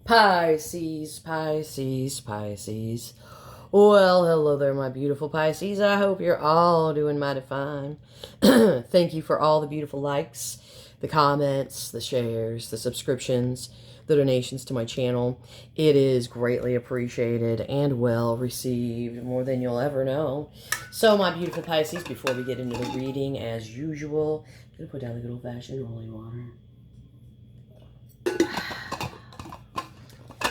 Pisces, Pisces, Pisces. Well, hello there, my beautiful Pisces. I hope you're all doing mighty fine. Thank you for all the beautiful likes, the comments, the shares, the subscriptions, the donations to my channel. It is greatly appreciated and well received, more than you'll ever know. So, my beautiful Pisces, before we get into the reading, as usual, I'm going to put down the good old-fashioned holy water.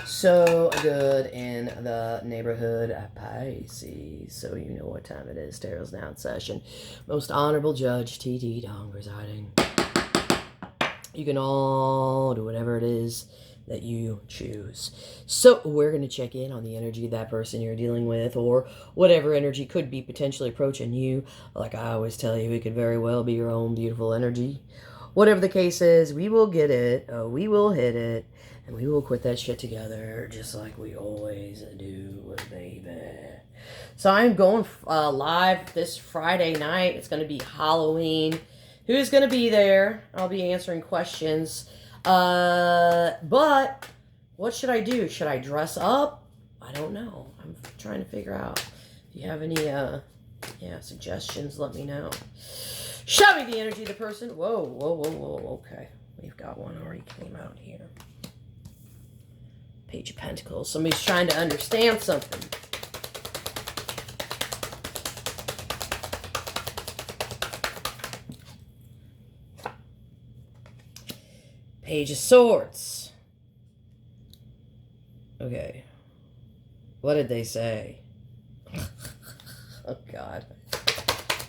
So good in the neighborhood of Pisces. So you know what time it is. Tarot's now in session. Most Honorable Judge T.D. Dong presiding. You can all do whatever it is that you choose. So we're going to check in on the energy of that person you're dealing with, or whatever energy could be potentially approaching you. Like I always tell you, it could very well be your own beautiful energy. Whatever the case is, we will get it, we will hit it, and we will quit that shit together, just like we always do, baby. So I'm going live this Friday night. It's going to be Halloween. Who's going to be there? I'll be answering questions. But what should I do? Should I dress up? I don't know. I'm trying to figure out. If you have any suggestions, let me know. Show me the energy of the person. Whoa, whoa, whoa, whoa. Okay. We've got one already came out here. Page of Pentacles. Somebody's trying to understand something. Page of Swords. Okay. What did they say? Oh, God.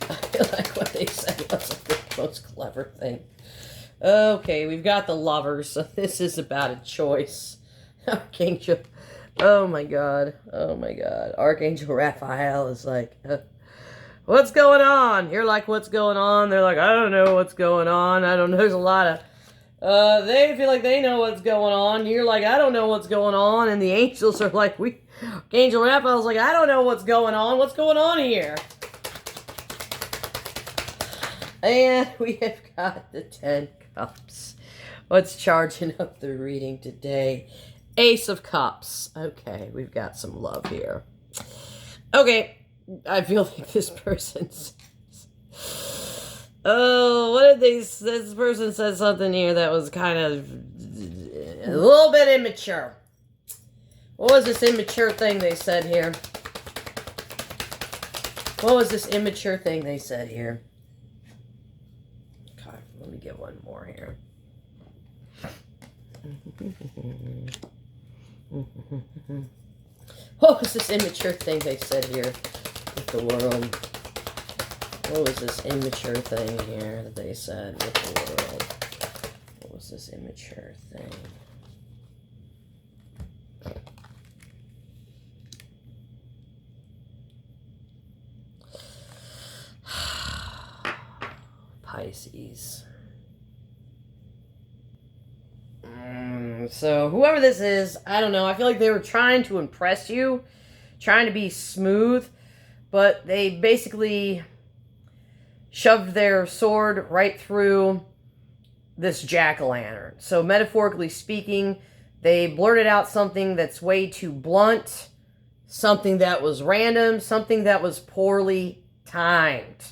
I feel like what they said wasn't the most clever thing. Okay, we've got the Lovers, so this is about a choice. Archangel, oh my God, Archangel Raphael is like, what's going on? You're like, what's going on? They're like, I don't know what's going on. I don't know, there's a lot of, they feel like they know what's going on. You're like, I don't know what's going on. And the angels are like, Archangel Raphael's like, I don't know what's going on. What's going on here? And we have got the 10 Cups. What's charging up the reading today? Ace of Cups. Okay, we've got some love here. Okay, I feel like this person's... Oh, what did they... This person said something here that was kind of... a little bit immature. What was this immature thing they said here? What was this immature thing they said here? Okay, let me get one more here. What was this immature thing they said here with the world? What was this immature thing here that they said with the world? What was this immature thing? Pisces. So whoever this is, I don't know. I feel like they were trying to impress you, trying to be smooth, but they basically shoved their sword right through this jack-o'-lantern. So metaphorically speaking, they blurted out something that's way too blunt, something that was random, something that was poorly timed.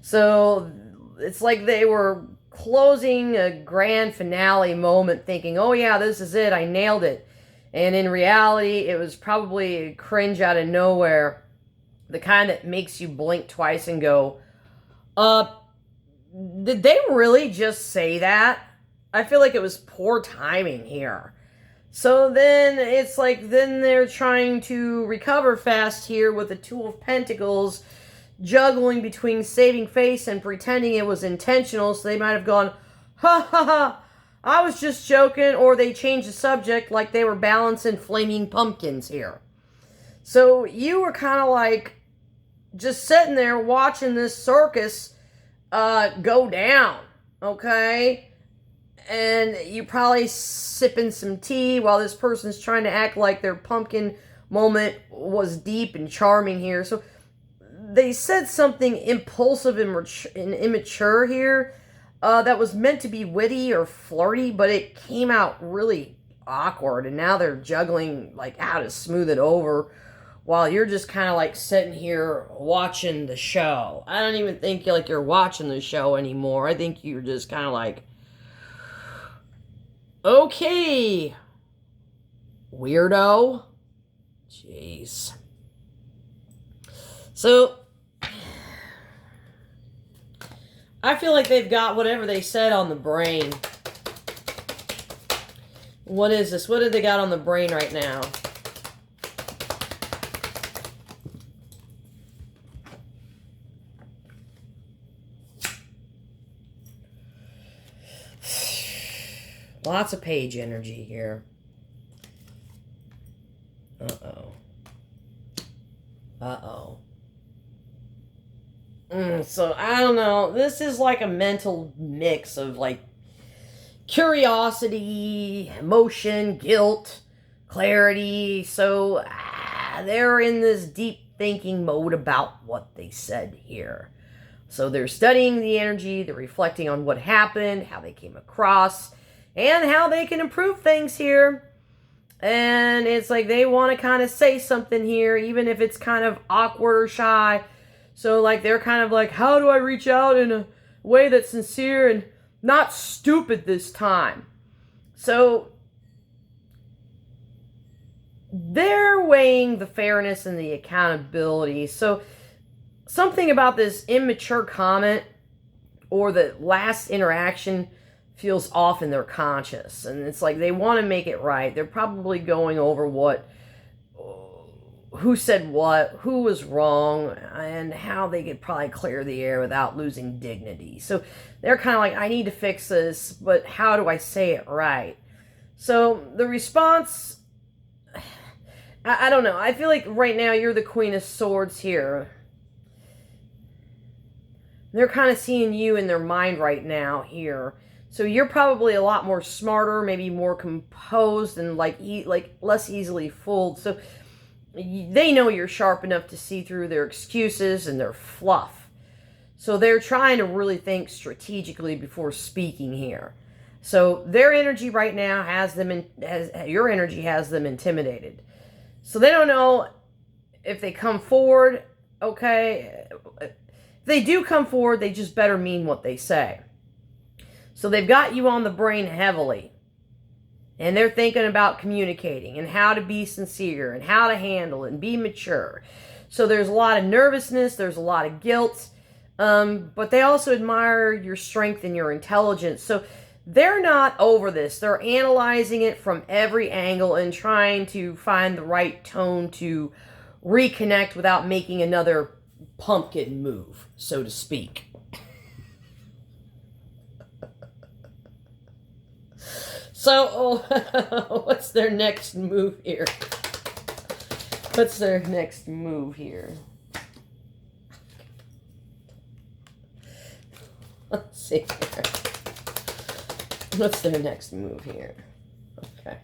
So it's like they were closing a grand finale moment thinking, oh yeah, this is it, I nailed it. And in reality, it was probably a cringe out of nowhere. The kind that makes you blink twice and go, did they really just say that? I feel like it was poor timing here. So then it's like, then they're trying to recover fast here with the Two of Pentacles, juggling between saving face and pretending it was intentional. So they might have gone, ha ha ha, I was just joking. Or they changed the subject like they were balancing flaming pumpkins here. So you were kind of like just sitting there watching this circus go down, okay? And you probably sipping some tea while this person's trying to act like their pumpkin moment was deep and charming here. So they said something impulsive and immature here that was meant to be witty or flirty, but it came out really awkward, and now they're juggling like how to smooth it over while you're just kind of like sitting here watching the show. I don't even think like you're watching the show anymore. I think you're just kind of like, okay, weirdo. Jeez. So I feel like they've got whatever they said on the brain. What is this? What have they got on the brain right now? Lots of page energy here. Uh-oh. Uh-oh. So, I don't know. This is like a mental mix of like curiosity, emotion, guilt, clarity. So, they're in this deep thinking mode about what they said here. So, they're studying the energy, they're reflecting on what happened, how they came across, and how they can improve things here. And it's like they want to kind of say something here, even if it's kind of awkward or shy. So, like, they're kind of like, how do I reach out in a way that's sincere and not stupid this time? So, they're weighing the fairness and the accountability. So, something about this immature comment or the last interaction feels off in their conscious. And it's like they want to make it right. They're probably going over who said what, who was wrong, and how they could probably clear the air without losing dignity. So they're kind of like, I need to fix this, but how do I say it right? So the response, I don't know. I feel like right now you're the Queen of Swords here. They're kind of seeing you in their mind right now here. So you're probably a lot more smarter, maybe more composed, and like less easily fooled. So they know you're sharp enough to see through their excuses and their fluff. So they're trying to really think strategically before speaking here. So their energy right now your energy has them intimidated. So they don't know if they come forward. Okay, if they do come forward, they just better mean what they say. So they've got you on the brain heavily. And they're thinking about communicating and how to be sincere and how to handle it and be mature. So there's a lot of nervousness. There's a lot of guilt. But they also admire your strength and your intelligence. So they're not over this. They're analyzing it from every angle and trying to find the right tone to reconnect without making another pumpkin move, so to speak. So, what's their next move here? What's their next move here? Let's see here. What's their next move here? Okay.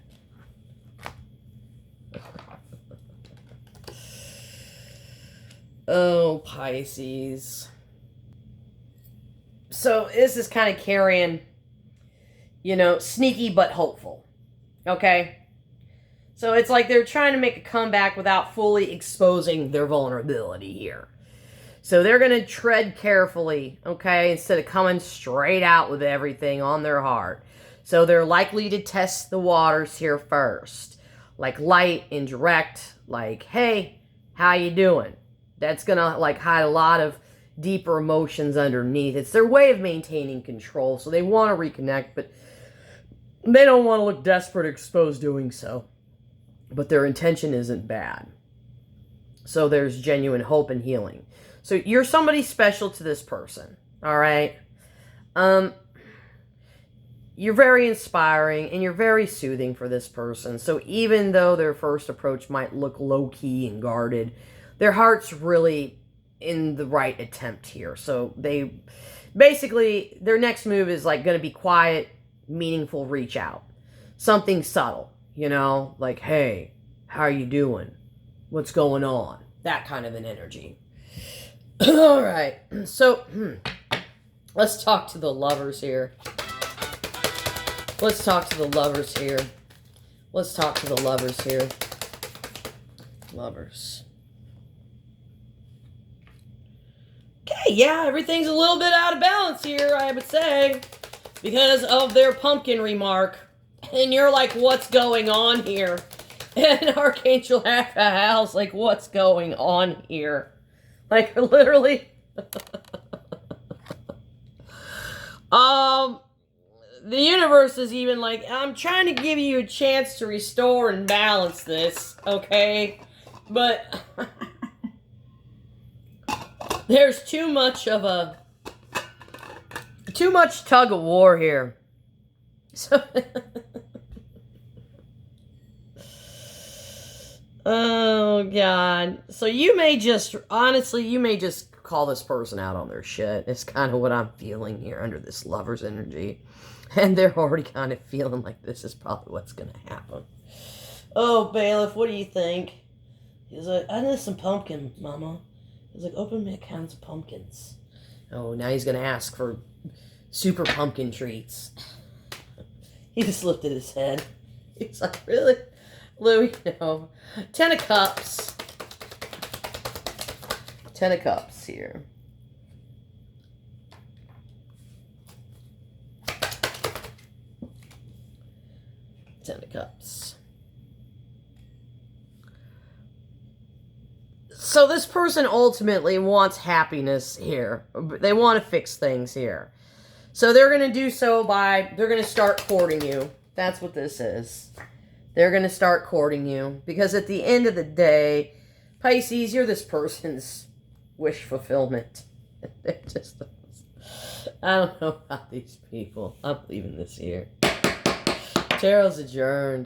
Oh, Pisces. So, this is kind of carrying, sneaky but hopeful. Okay? So it's like they're trying to make a comeback without fully exposing their vulnerability here. So they're going to tread carefully, okay, instead of coming straight out with everything on their heart. So they're likely to test the waters here first. Like light and direct, like, hey, how you doing? That's going to hide a lot of deeper emotions underneath. It's their way of maintaining control. So they want to reconnect, but they don't want to look desperate to expose doing so. But their intention isn't bad. So there's genuine hope and healing. So you're somebody special to this person, all right? You're very inspiring and you're very soothing for this person. So even though their first approach might look low-key and guarded, their heart's really in the right attempt here. So they basically, their next move is going to be quiet, meaningful reach out. Something subtle, like, hey, how are you doing? What's going on? That kind of an energy. All right. So Let's talk to the lovers here. Let's talk to the lovers here. Let's talk to the lovers here. Lovers. Okay, yeah, everything's a little bit out of balance here, I would say, because of their pumpkin remark. And you're like, what's going on here? And Archangel Raphael's like, what's going on here? Like, literally. The universe is even like, I'm trying to give you a chance to restore and balance this, okay? But there's too much tug of war here. So oh God. So you may just, honestly, you may just call this person out on their shit. It's kind of what I'm feeling here under this lover's energy. And they're already kind of feeling like this is probably what's going to happen. Oh, bailiff, what do you think? He's like, I need some pumpkin, mama. He's like, open me a can of pumpkins. Oh, now he's going to ask for super pumpkin treats. He just lifted his head. He's like, really? Louis, no. 10 of Cups. 10 of Cups here. 10 of Cups. So this person ultimately wants happiness here. They want to fix things here. So they're going to do so by, they're going to start courting you. That's what this is. They're going to start courting you. Because at the end of the day, Pisces, you're this person's wish fulfillment. They're just, I don't know about these people. I'm leaving this here. Tarot's adjourned.